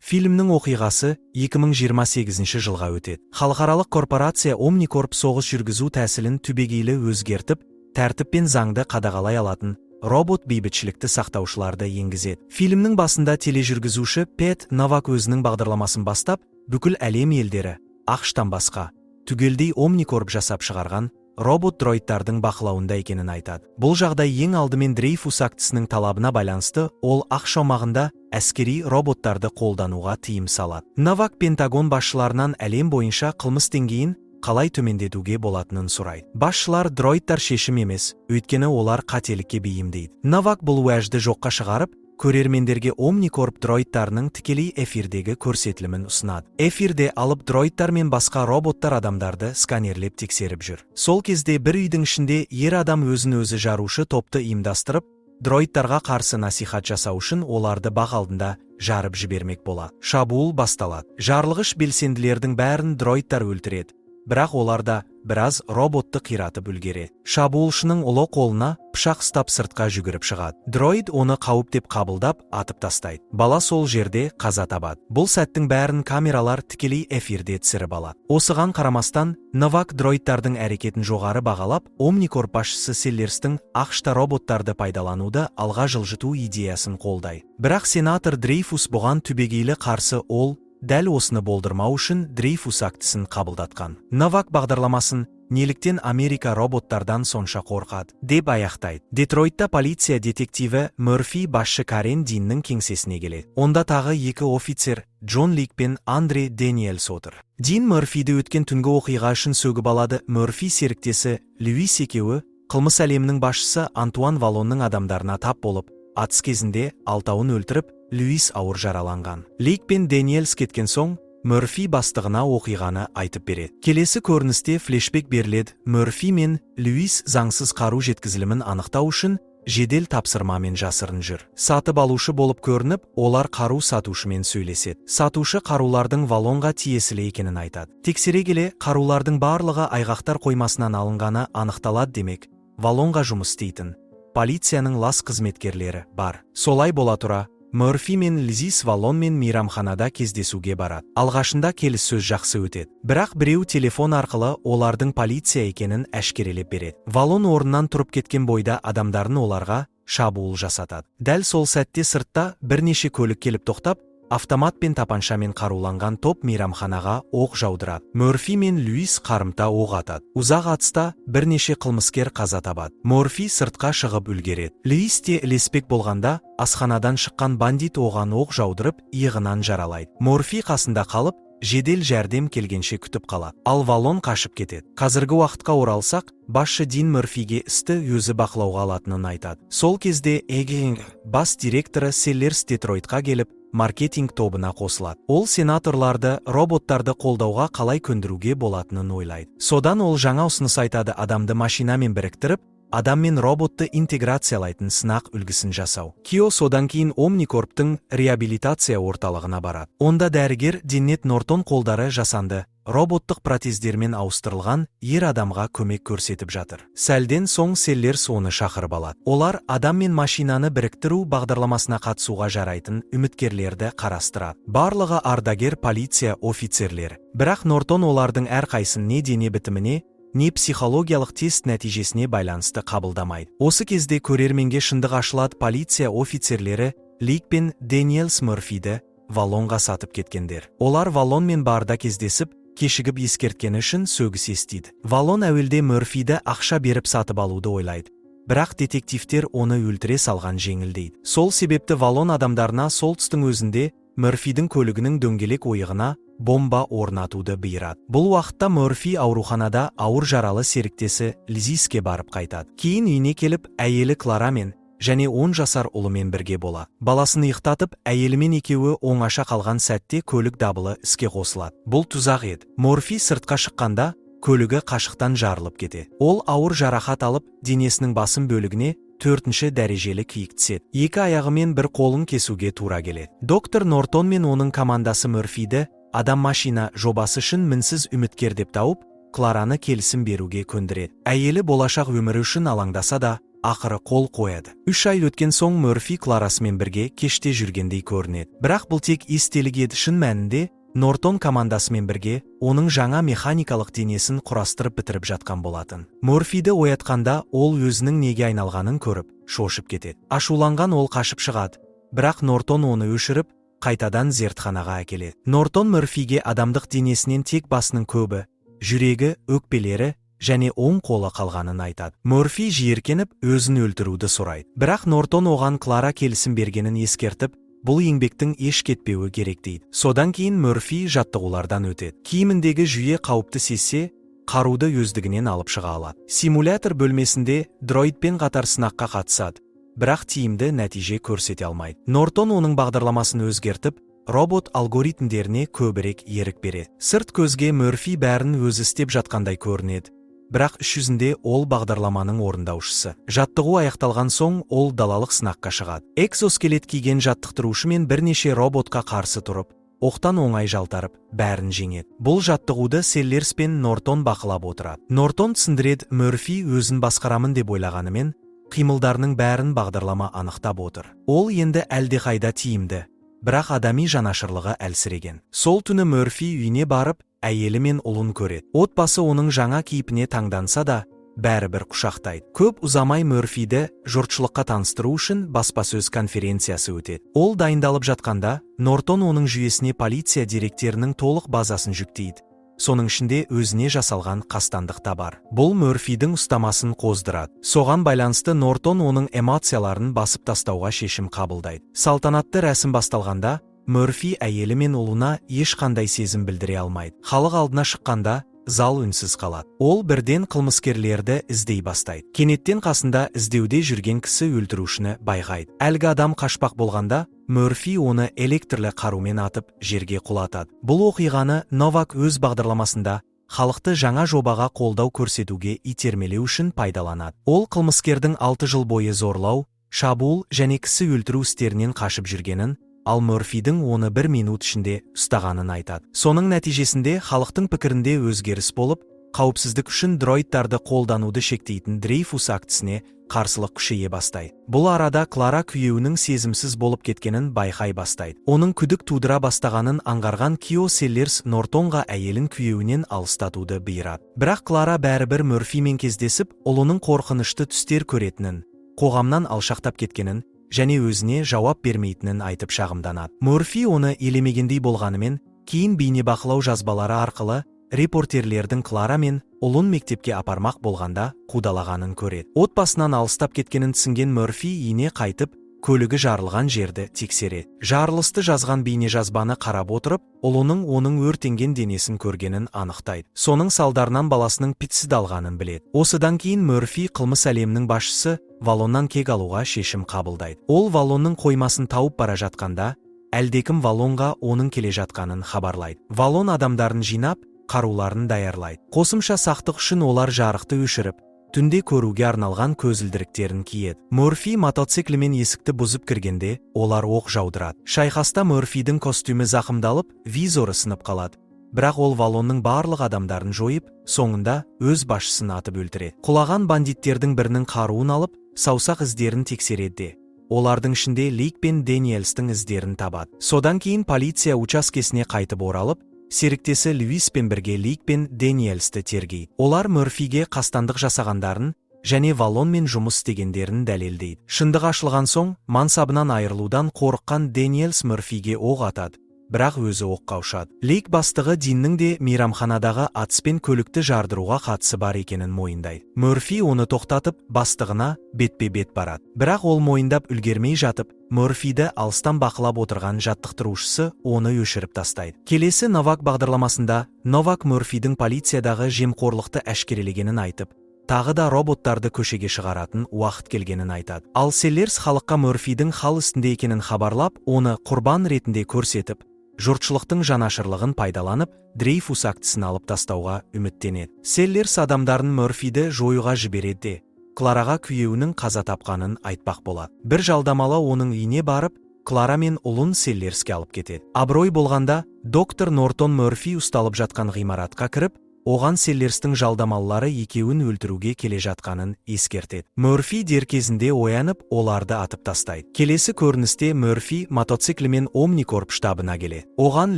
Фильмнің оқиғасы 2028 жылға өтеді. Халықаралық корпорация Omnicorp соғыс жүргізу тәсілін түбегейлі өзгертіп, тәртіп пен заңды қадағалай алатын робот бейбітшілікті сақтаушыларды енгізеді. Фильмнің басында тележүргізуші Пэт Новак өзінің бағдарламасын бастап, бүкіл әлем елдері, ақш-тан басқа, түгелдей Omnicorp жасап шығарған робот-дроидтардың бақылауында екенін айтады. Бұл жағдай ең алдымен Дрейфус актісінің талабына байланысты, ол ақш аумағында әскери роботтарды қолдануға тыйым салады. Новак Пентагон басшыларынан әлем бойынша қылмыс деңгейін қалай төмендетуге болатынын сұрайды. Басшылар дроидтар шешім емес, өйткені олар қателікке бейімдейді. Новак бұл уәжді жоққа шығарып, көрермендерге Omnicorp дроидтарының тікелей эфирдегі көрсетілімін ұсынады. Эфирде алып дроидтар мен басқа роботтар адамдарды сканерлеп тексеріп жүр. Сол кезде бір үйдің ішінде ер адам өзін-өзі жарушы топты ұйымдастырып, дроидтарға қарсы насихат жасау үшін оларды бақ алдында жарып жібермек болады. Шабуыл басталады. Жарылғыш белсенділердің бәрін дроидтар өлтіреді. Бірақ оларда біраз роботты қиратып үлгереді. Шабуылшының ұлы қолына пышақ ұстап сыртқа жүгіріп шығады. Дроид оны қауіп деп қабылдап атып тастайды. Бала сол жерде қаза табады. Бұл сәттің бәрін камералар тікелей эфирде түсіріп алады. Осыған қарамастан, Новак дроидтардың әрекетін жоғары бағалап, Omnicorp басшысы Селлерстің ақш-та роботтарды пайдалануды алға жылжыту идеясын қолдайды. Бірақ сенатор Дрейфус бұған түбегейлі қарсы. Ол дәл осыны болдырмау үшін Дрейфус актісін қабылдатқан. Новак бағдарламасын неліктен Америка роботтардан сонша қорқады деп аяқтайды. Детройтта полиция детективі Мөрфи басшы Карен Диннің кеңсесіне келеді. Онда тағы екі офицер Джон Лик пен Андре Дэниелс отыр. Дин Мөрфиді өткен түнгі оқиға үшін сөгіп алады. Мөрфи серіктесі Льюис екеуі қылмыс әлемінің басшысы Антуан Валонның адамдарына тап болып, атыс кезінде алтауын өлтіріп, Льюис ауыр жараланған. Лик пен Дэниелс кеткен соң, Мөрфи бастығына оқиғаны айтып береді. Келесі көріністе флешбек беріледі. Мөрфи мен Льюис заңсыз қару жеткізілімін анықтау үшін жедел тапсырмамен жасырын жүр. Сатып алушы болып көрініп, олар қару сатушымен сөйлеседі. Сатушы қарулардың Валонға тиесілі екенін айтады. Тексере келе, қарулардың барлығы айғақтар қоймасынан алынғаны анықталады. Демек, Валонға жұмыс істейтін полицияның лас қызметкерлері бар. Солай бола тұра, Мөрфи мен Льюис Валон мен мейрамханада кездесуге барады. Алғашында келіссөз жақсы өтеді. Бірақ біреу телефон арқылы олардың полиция екенін әшкерелеп береді. Валон орнынан тұрып кеткен бойда адамдарын оларға шабуыл жасатады. Дәл сол сәтте сыртта бірнеше көлік келіп тоқтап, автомат пен тапаншамен қаруланған топ мейрамханаға оқ жаудырады. Мөрфи мен Льюис қарымта оқ атады. Ұзақ атыста бірнеше қылмыскер қаза табады. Мөрфи сыртқа шығып үлгереді. Льюис те ілеспек болғанда, асханадан шыққан бандит оған оқ жаудырып, иығынан жаралайды. Мөрфи қасында қалып, жедел жәрдем келгенше күтіп қалады. Ал Валон қашып кетеді. Қазіргі уақытқа оралсақ, басшы Дин Мөрфиге істі өзі бақылауға алатынын айтады. Сол кезде Эггинг бас директоры Селлерс Детройтқа келіп, маркетинг тобына қосылады. Ол сенаторларды роботтарды қолдауға қалай көндіруге болатынын ойлайды. Содан ол жаңа ұсыныс айтады: адамды машинамен біріктіріп, адам мен роботты интеграциялайтын сынақ үлгісін жасау. Кио содан кейін Omnicorp'тың реабилитация орталығына барады. Онда дәрігер Деннет Нортон қолдары жасанды роботтық протездермен ауыстырылған ер адамға көмек көрсетіп жатыр. Сәлден соң Селлерс оны шақырып алады. Олар адам мен машинаны біріктіру бағдарламасына қатысуға жарайтын үміткерлерді қарастырады. Барлығы ардагер полиция офицерлері. Бірақ Нортон олардың әрқайсысын не дене бітіміне, не психологиялық тест нәтижесіне байланысты қабылдамайды. Осы кезде көрерменге шындық ашылады: полиция офицерлері Лик пен Дэниелс Мөрфиді Валонға сатып кеткендер. Олар Валонмен барда кездесіп, кешігіп ескерткені үшін сөгіс естиді. Валон әуелде Мөрфиді ақша беріп сатып алуды ойлайды. Бірақ детективтер оны өлтіре салған жеңілдейді. Сол себепті Валон адамдарына сол тұстың өзінде Мөрфидің көлігінің дөңгелек ойығына бомба орнатуды бұйырады. Бұл уақытта Мөрфи ауруханада ауыр жаралы серіктесі Льюиске барып қайтады. Кейін үйіне келіп, әйелі Кларамен және 10 жасар ұлымен бірге болады. Баласын ұйықтатып, әйелімен екеуі оңаша қалған сәтте көлік дабылы іске қосылады. Бұл тұзақ еді. Мөрфи сыртқа шыққанда, көлігі қашықтан жарылып кетеді. Ол ауыр жарақат алып, денесінің басым бөлігіне 4-ші дәрежелі күйік түседі. Екі аяғы мен бір қолын кесуге тура келеді. Доктор Нортон мен оның командасы Мөрфиді адам-машина жобасы үшін мінсіз үміткер деп тауып, Клараны келісім беруге көндіреді. Әйелі болашақ өмірі үшін алаңдаса да, ақыры қол қояды. 3 ай өткен соң Мөрфи Кларасымен бірге кеште жүргендей көрінеді. Бірақ бұл тек естелік еді, шын мәнінде Нортон командасымен бірге оның жаңа механикалық денесін құрастырып бітіріп жатқан болатын. Мөрфиді оятқанда ол өзінің неге айналғанын көріп, шошып кетеді. Ашуланған ол қашып шығады, бірақ Нортон оны өшіріп, қайтадан зертханаға әкеледі. Нортон Мөрфиге адамдық денесінен тек басының көбі, жүрегі, өкпелері және оң қолы қалғанын айтады. Мөрфи жиіркеніп, өзін өлтіруді сұрайды. Бірақ Нортон оған Клара келісім бергенін ескертіп, бұл еңбектің еш кетпеуі керек дейді. Содан кейін Мөрфи жаттығулардан өтеді. Киіміндегі жүйе қауіпті сезсе, қаруды өздігінен алып шыға алады. Симулятор бөлмесінде дроидпен қатар сынаққа қатысады, бірақ тиімді нәтиже көрсете алмайды. Нортон оның бағдарламасын өзгертіп, робот алгоритмдеріне көбірек ерік береді. Сырт көзге Мөрфи бәрін өзі істеп жатқандай көрінеді, бірақ іс жүзінде ол бағдарламаның орындаушысы. Жаттығу аяқталған соң ол далалық сынаққа шығады. Экзоскелет киген жаттықтырушы мен бірнеше роботқа қарсы тұрып, оқтан оңай жалтарып, бәрін жеңеді. Бұл жаттығуды Селлерс пен Нортон бақылап отырады. Нортон түсіндіреді, Мөрфи өзін басқарамын деп ойлағанымен, қимылдарының бәрін бағдарлама анықтап отыр. Ол енді әлдеқайда тиімді, бірақ адами жанашырлығы әлсіреген. Сол түні Мөрфи үйіне барып, әйелі мен ұлын көреді. Отбасы оның жаңа кейпіне таңданса да, бәрібір құшақтайды. Көп ұзамай Мөрфиді жұртшылыққа таныстыру үшін баспасөз конференциясы өтеді. Ол дайындалып жатқанда, Нортон оның жүйесіне полиция деректерінің толық базасын жүктейді. Соның ішінде өзіне жасалған қастандық та бар. Бұл Мөрфидің ұстамасын қоздырады. Соған байланысты Нортон оның эмоцияларын басып тастауға шешім қабылдайды. Салтанатты рәсім басталғанда, Мөрфи әйелі мен ұлына ешқандай сезім білдіре алмайды. Халық алдына шыққанда, зал үнсіз қалады. Ол бірден қылмыскерлерді іздей бастайды. Кенеттен қасында іздеуде жүрген кісі өлтірушіні байқайды. Әлгі адам қашпақ болғанда, Мөрфи оны электрлі қарумен атып, жерге құлатады. Бұл оқиғаны Новак өз бағдарламасында халықты жаңа жобаға қолдау көрсетуге итермелеу үшін пайдаланады. Ол қылмыскердің 6 жыл бойы зорлау, шабуыл және кісі өлтіру істерінен қашып жүргенін, ал Мөрфидің оны 1 минут ішінде ұстағанын айтады. Соның нәтижесінде халықтың пікірінде өзгеріс болып, қауіпсіздік үшін дроидтарды қолдануды шектейтін Дрейфус актісіне қарсылық күшейе бастайды. Бұл арада Клара күйеуінің сезімсіз болып кеткенін байқай бастайды. Оның күдік тудыра бастағанын аңғарған Кио Селлерс Нортонға әйелін күйеуінен алыстатуды бұйырады. Бірақ Клара бәрібір Мөрфимен кездесіп, ұлының қорқынышты түстер көретінін, қоғамнан алшақтап кеткенін және өзіне жауап бермейтінін айтып шағымданады. Мөрфи оны елемегендей болғанымен, кейін бейнебақылау жазбалары арқылы репортерлердің Клара мен ұлын мектепке апармақ болғанда қудалағанын көреді. Отбасынан алыстап кеткенін түсінген Мөрфи үйіне қайтып, көлігі жарылған жерді тексереді. Жарылысты жазған бейнежазбаны қарап отырып, ұлының оның өртенген денесін көргенін анықтайды. Соның салдарынан баласының пиццид алғанын біледі. Осыдан кейін Мөрфи қылмыс әлемінің басшысы Валоннан кек алуға шешім қабылдайды. Ол Валонның қоймасын тауып бара жатқанда, әлдекім Валонға оның келе жатқанын хабарлайды. Валон адамдарын жинап, қаруларын даярлайды. Қосымша сақтық үшін олар жарықты өшіріп, түнде көруге арналған көзілдіріктерін киеді. Мөрфи мотоциклімен есікті бұзып кіргенде, олар оқ жаудырады. Шайқаста Мөрфидің костюмі зақымдалып, визоры сынып қалады. Бірақ ол Валонның барлық адамдарын жойып, соңында өз басшысын атып өлтіреді. Құлаған бандиттердің бірінің қаруын алып, саусақ іздерін тексереді. Олардың ішінде Лейк пен Дэниелстің іздерін табады. Содан кейін полиция учаскесіне қайтып оралып, серіктесі Льюиспен бірге Лейк пен Дэниелсті тергейді. Олар Мөрфиге қастандық жасағандарын және Валонмен жұмыс істегендерін дәлелдейді. Шындық ашылған соң, мансабынан айырылудан қорыққан Дэниелс Мөрфиге оқ атады, бірақ өзі оққа ұшады. Лейк бастығы Диннің де мейрамханадағы атыспен көлікті жардыруға қатысы бар екенін мойындайды. Мөрфи оны тоқтатып, бастығына бетпе-бет барады. Бірақ ол мойындап үлгермей жатып, Мөрфиді алыстан бақылап отырған жаттықтырушысы оны өшіріп тастайды. Келесі Новак бағдарламасында Новак Мөрфидің полициядағы жемқорлықты әшкерелегенін айтып, тағы да роботтарды көшеге шығаратын уақыт келгенін айтады. Ал Селлерс халыққа Мөрфидің хал үстінде екенін хабарлап, оны құрбан ретінде көрсетіп, жұртшылықтың жанашырлығын пайдаланып, Дрейфус актісін алып тастауға үміттенеді. Селлерс адамдарын Мөрфиді жоюға жібереді, Клараға күйеуінің қаза тапқанын айтпақ болады. Бір жалдамалы оның үйіне барып, Клара мен ұлын Селлерске алып кетеді. Абырой болғанда, доктор Нортон Мөрфи ұсталып жатқан ғимаратқа кіріп, оған Селлерстің жалдамалылары екеуін өлтіруге келе жатқанын ескертеді. Мөрфи дер кезінде оянып, оларды атып тастайды. Келесі көріністе Мөрфи мотоциклімен Омникорп штабына келеді. Оған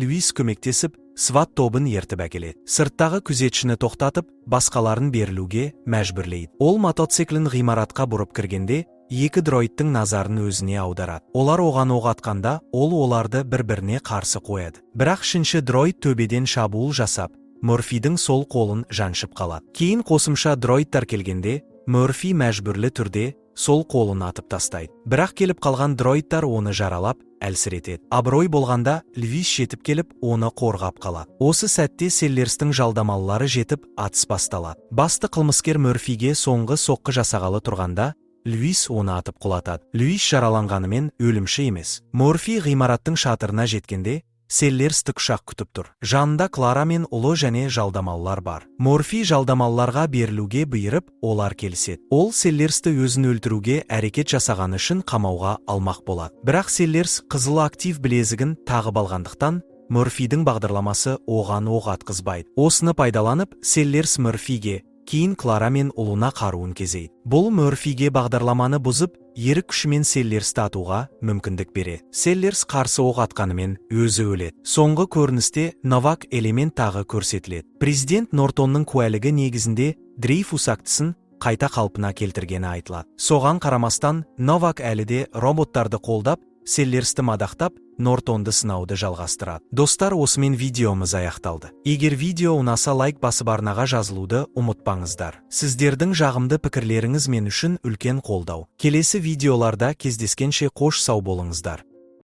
Льюис көмектесіп, SWAT тобын ертіп әкеледі. Сырттағы күзетшіні тоқтатып, басқаларын берілуге мәжбүрлейді. Ол мотоциклін ғимаратқа бұрып кіргенде, екі дроидтың назарын өзіне аударады. Олар оған оқ атқанда, ол оларды бір-біріне қарсы қояды. Бірақ үшінші дроид төбеден шабуыл жасап, Мөрфидің сол қолын жаншып қалады. Кейін қосымша дроидтар келгенде, Мөрфи мәжбүрлі түрде сол қолын атып тастайды. Бірақ келіп қалған дроидтар оны жаралап, әлсіретеді. Абырой болғанда, Льюис жетіп келіп, оны қорғап қалады. Осы сәтте Селлерстің жалдамалылары жетіп, атыс басталады. Басты қылмыскер Мөрфиге соңғы соққы жасағалы тұрғанда, Льюис оны атып құлатады. Льюис жараланғанымен өлімші емес. Мөрфи ғимараттың шатырына жеткенде, Селлерс тікұшақ күтіп тұр. Жанында Клара мен ұлы және жалдамалылар бар. Мөрфи жалдамалыларға берілуге бұйырып, олар келіседі. Ол Селлерсті өзін өлтіруге әрекет жасаған үшін қамауға алмақ болады. Бірақ Селлерс қызыл актив білезігін тағып алғандықтан, Мөрфидің бағдарламасы оған оқ атқызбайды. Осыны пайдаланып, Селлерс Мөрфиге, кейін Клара мен ұлына қаруын кезейді. Бұл Мөрфиге бағдарламаны бұзып, ерік күшімен Селлерсті атуға мүмкіндік береді. Селлерс қарсы оқ атқанымен өзі өледі. Соңғы көріністе Новак элемент тағы көрсетіледі. Президент Нортонның куәлігі негізінде Дрейфус актісін қайта қалпына келтіргені айтылады. Соған қарамастан, Новак әлі де роботтарды қолдап, Селлерсті мадақтап, Нортонды сынауды жалғастырады. Достар, осымен видеомыз аяқталды. Егер видео ұнаса, лайк басып арнаға жазылуды ұмытпаңыздар. Сіздердің жағымды пікірлеріңіз мен үшін үлкен қолдау. Келесі видеоларда кездескенше қош сау болыңыздар.